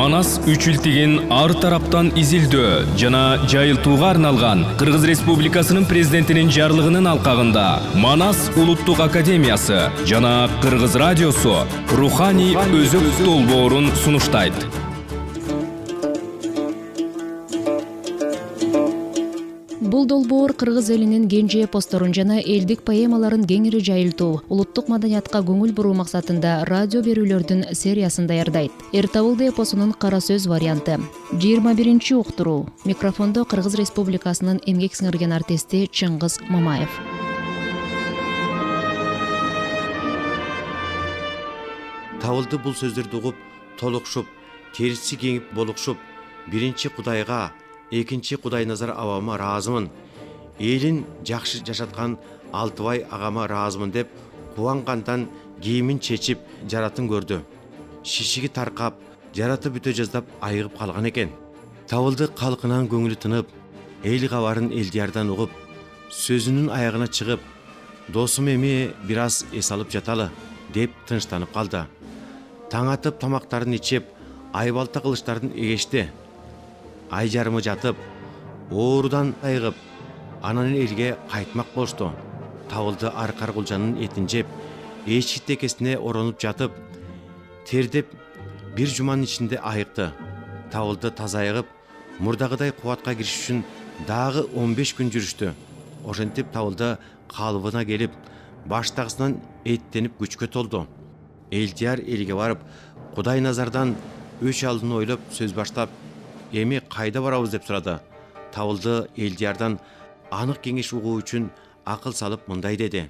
Манас үчүлтеген ар тараптан изилдөө жана жайылтууга арналган Кыргыз Республикасынын президентинин жарлыгынын алкагында Манас улуттук академиясы жана Кыргыз радиосу руханий өзөк долбоорун сунуштайт. Бул долбоор кыргыз элинин кенже эпосторун жана элдик поэмаларын кеңири жайылтуу, улуттук маданиятка көңүл буруу максатында радио берүүлөрдүн сериясын даярдайт. Эртабылды эпосунун кара сөз варианты. 21 уктуруу. Микрофондо Кыргыз Республикасынын эмгек сиңирген артисти Чыңгыз Мамаев. Табылды бул сөздөрдү угуп, толукшуп, териси кеңип болукшуп, биринчи Кудайга, экинчи Кудайназар абама ыраазымын, элин жакшы жашаткан Алтыбай агама ыраазымын деп кубангандан кийимин чечип жаратын көрдү. Шишиги таркап, жараты бүтө жаздап айыгып калган экен. Табылды калкынан көңүлү тынып, эл кабарын Элдиярдан угуп, сөзүнүн аягына чыгып, досум эми бир аз эс алып жаталы деп тынчтанып калды. Таң атып тамактарын ичип, айбалта кылычтарын эгешти. Ай жарымы жатып, оорудан айыгып, анан элге кайтмак болушту. Табылды аркар кулжанын этин жеп, эчки текесине оронуп жатып, тердеп бир жуманын ичинде айыкты. Табылды тазайыгып, мурдагыдай кубатка кириш үчүн дагы 15 күн жүрүштү. Ошентип табылды калыбына келип, баштагысынан эттенип күчкө толду. Элдияр элге барып, Кудайназардан өч алдын ойлоп сөз баштап, эми кайда барабыз деп сурады. Табылды Элдиярдан анык кеңеш угуу үчүн акыл салып мындай деди.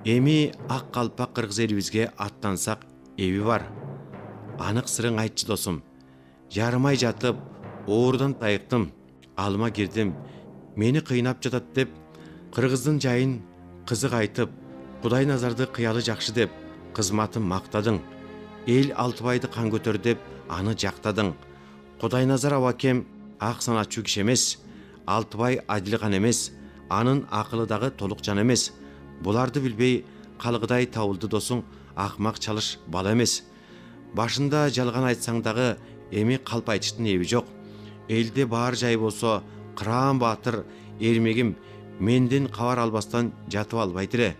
Эми ак калпак кыргыз элибизге аттансак эби бар. Анык сырың айтчы досум. Жарымай жатып, оорудан тайыктым, алыма кирдим. Мени кыйнап жатат деп, кыргыздын жайын кызык айтып, Кудайназарды кыялы жакшы деп, кызматын мактадың. Эл Алтыбайды кан көтөр деп, аны жактадың. Кудайназар абакем ак санатчу киши эмес, Алтыбай адилкан эмес, анын акылы дагы толук жан эмес. Буларды билбей калгыдай табылды досуң акмак чалыш бала эмес. Башында жалган айтсаң дагы эми калп айтыштын эби жок. Элде баар жай болсо, кыраан баатыр эрмегим менден кабар албастан жатып албайт эле.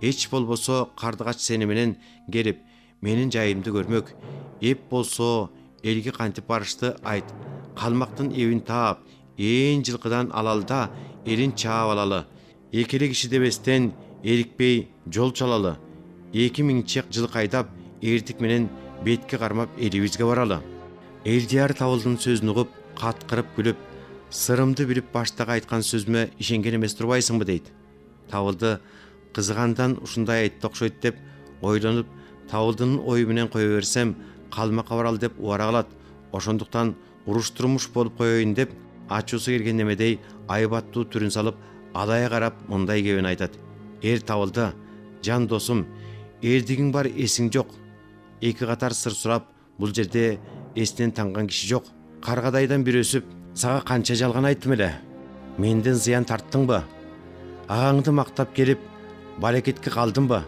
Эч болбосо кардыгач сени менен келип, менин жайымды көрмөк. Эп болсо элге кантип барышты айт. Калмактын эбин таап, ээн жылкыдан алалы да элин чаап алалы. Экеле киши дебестен эрикпей жол чалалы. 2000 чек жылкы айдап, эртик менен бетке кармап элибизге баралы. Элдияр табылдын сөзүн угуп, каткырып күлүп, сырымды билип баштагы айткан сөзүмө ишенген эмес турбайсыңбы дейт. Табылды кызыгандан ушундай айтты окшойт деп ойлонуп, табылдынын ою менен кое берсем, калмакка баралы деп убара калат. Ошондуктан уруш турмуш болуп коеюн деп ачуусу келген немедей айбаттуу түрүн салып, алая карап мындай кебин айтат. Эр табылды, жан досум, эрдигиң бар эсиң жок. Эки катар сыр сурап, бул жерде эсинен танган киши жок. Каргадайдан бир өсүп, сага канча жалган айттым эле. Менден зыян тарттыңбы? Агаңды мактап келип, баракетке калдыңбы?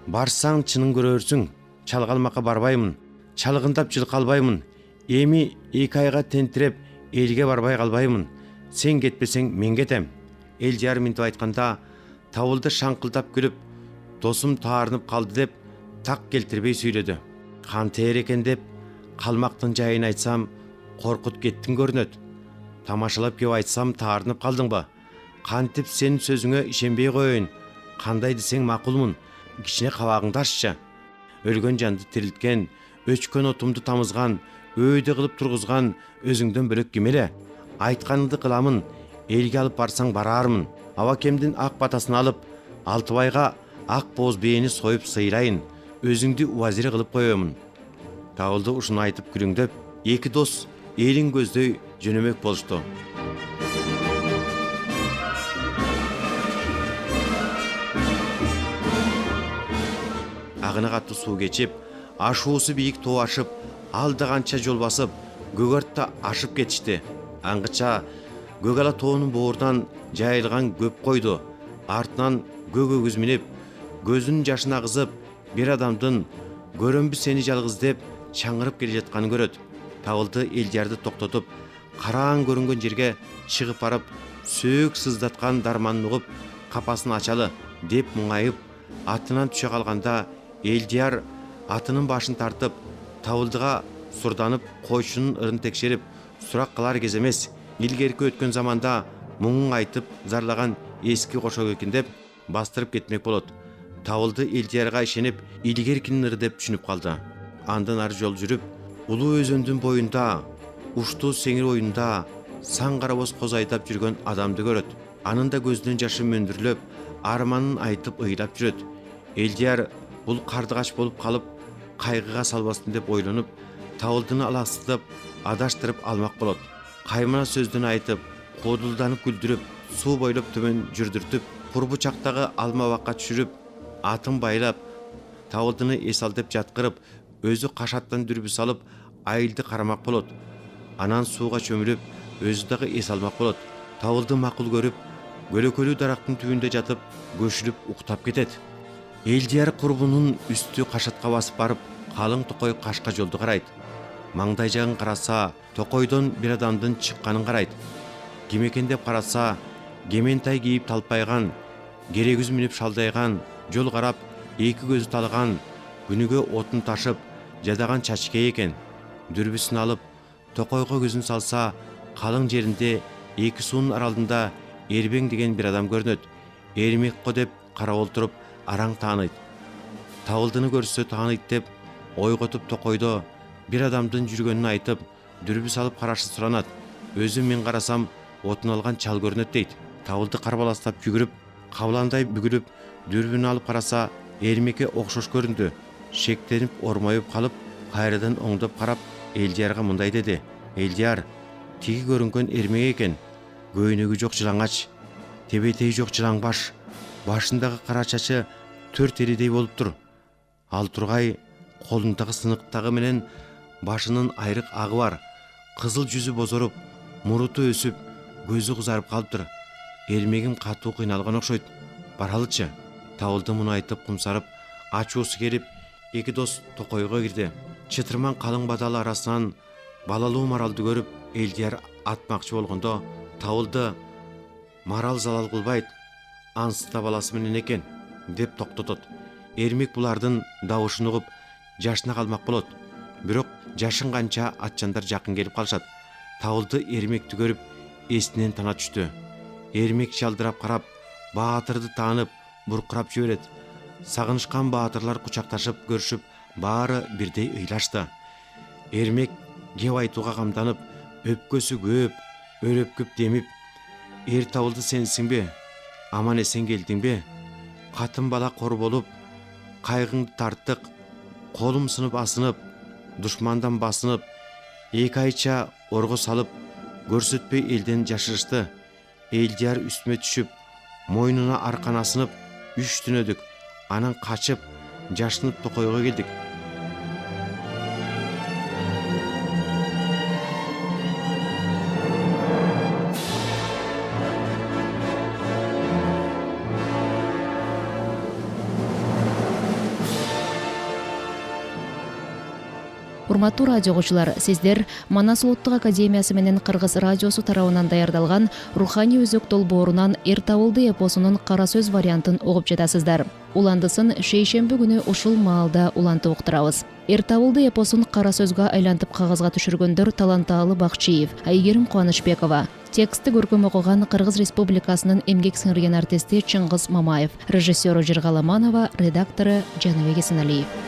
Барсаң чынын көрөрсүң. Чалгалмакка барбаймын, чалгындап жылкы албаймын. Эми 2 айга тентиреп элге барбай калбаймын. Сен кетпесең мен кетем. Элдияр минтип айтканда, табылды шаңкылдап күлүп, досум таарынып калды деп так келтирбей сүйлөдү. Кантер экен деп калмактын жайын айтсам, коркут кеттиң көрүнөт. Тамашалап кеп айтсам таарынып калдыңбы? Кантип сенин сөзүңө ишенбей коеюн? Кандай десең макулмун? Кичине кабагыңды аччы. Өлгөн жанды тирилткен, өчкөн отумду тамызган, өйдө кылып тургузган өзүңдөн бөлөк ким эле? Айтканыңды кыламын, элге алып барсаң барармын. Абакемдин ак батасын алып, Алтыбайга ак боз бээни союп сыйлайын, өзүңдү уазири кылып коемун. Табылды ушуну айтып күлүңдөп, эки дос элин көздөй жөнөмөк болушту. Агыны катты суу кечип, ашуусу бийик тоо ашып, алда канча жол басып, көгөртта ашып кетишти. Аңгыча көк ала тоонун боорунан жайылган көп койду. Артынан көк өгүз минип, көзүнүн жашын агызып, бир адамдын көрөмбү сени жалгыз деп чаңырып келе жатканын көрөт. Табылды Элдиярды токтотуп, караң көрүнгөн жерге чыгып барып, сөөк сыздаткан дарманын угуп, капасын ачалы деп муңайып, атынан түшө калганда Элдияр атынын башын тартып, Табылдыга сурданып, койшунун ырын текшерип, сурак кылар кез эмес. Илгерки өткөн заманда муңун айтып зарлаган эски кошок экен деп бастырып кетмек болот. Табылды Элдиярга ишенип, илгеркинин ыры деп түшүнүп калды. Андан ары жол жүрүп, улуу өзөндүн боюнда, уштуу сеңир оюнда сан карабоз коз айдап жүргөн адамды көрөт. Анын да көзүнөн жашы мөндүрлөп, арманын айтып ыйлап жүрөт. Элдияр бул кардыгач болуп калып, кайгыга салбасын деп ойлонуп, Табылдыны алаксытып, адаштырып алмак болот. Каймана сөздүн айтып, куудулданып күлдүрүп, суу бойлоп төмөн жүрдүртүп, курбу чактагы алма бакка түшүрүп, атын байлап, Табылдыны эс ал деп жаткырып, өзү кашаттан дүрбү салып, айылды карамак болот. Анан сууга чөмүлүп, өзү дагы эс алмак болот. Табылды макул көрүп, көлөкөлүү дарактын түбүндө жатып, көшүлүп уктап кетет. Элдияр курбунун үстү кашатка басып барып, калың токой кашка жолду карайт. Маңдай жагын караса, токойдон бир адамдын чыкканын карайт. Ким экен деп караса, кементай кийип талпайган, керегүз минип шалдайган, жол карап, эки көзү талган, күнүгө отун ташып, жадаган чачкей экен. Дүрбүсүн алып, токойго көзүн салса, калың жеринде эки суунун аралында Эрбең деген бир адам көрүнөт. Эрмек го деп карап олтуруп, араң тааныйт. Табылдыны көрсө тааныйт деп ойготуп токойдо бир адамдын жүргөнүн айтып, дүрбү салып карашы суранат. Өзү мен карасам, отун алган чал көрүнөт дейт. Табылды карбаластап жүгүрүп, кабыландай бүгүлүп, дүрбүнү алып караса, Эрмекке окшош көрүндү. Шектенип, ормоюп калып, кайрадан оңдоп карап, Элдиярга мындай деди. Элдияр, тиги көрүнгөн Эрмек экен. Көйнөгү жок жылаңач, тебетеи жок жылаңбаш, башындагы кара чачы 4 элидей болуптур. Ал тургай колундагы сыныктагы менен башынын айрык агы бар. Кызыл жүзү бозоруп, муруту өсүп, көзү кызарып калыптыр. Эрмегим катуу кыйналган окшойт. Баралычы. Табылды муну айтып кумсарып, ачуусу келип, эки дос токойго кирди. Чытырман калың бадал арасынан балалуу маралды көрүп, Элдияр атмакчы болгондо, Табылды марал залал кылбайт, ансызда баласы менен экен деп токтотот. Эрмек булардын дабышын угуп, жашына калмак болот. Бирок жашын канча атчандар жакын келип калышат. Табылды Эрмекти көрүп, эсинен тана түштү. Эрмек жалдырап карап, баатырды таанып, буркурап жиберет. Сагынышкан баатырлар кучакташып көрүшүп, баары бирдей ыйлашты. Эрмек кеп айтууга камданып, өпкөсү көп, өрөпкөп демип, эр Табылды сенсиңби? Аман эсен келдиңби? Катын бала кор болуп, кайгыңды тарттык, колум сынып асынып, душмандан басынып, эки айча орго салып, көрсөтпөй элден жашырышты. Элдияр үстүмө түшүп, мойнуна аркан асынып, 3 түн өдүк. Анан качып, жашынып токойго келдик. Урматтуу радио окуучулар, сиздер Манас улуттук академиясы менен Кыргыз радиосу тарабынан даярдалган Руханий өзөк долбоорунан Эр Табылды эпосунун кара сөз вариантын угуп жатасыздар. Уландысын шейшемби күнү ушул маалда улантып уктурабыз. Эр Табылды эпосун кара сөзгө айлантып кагазга түшүргөндөр Талантаалы Бакчиев, Айгерим Кубанычбекова. Текстти көркөм окуган Кыргыз Республикасынын эмгек сиңирген артисти Чыңгыз Мамаев, режиссеру Жыргаламанова, редактору Жаныбек Эсеналиев.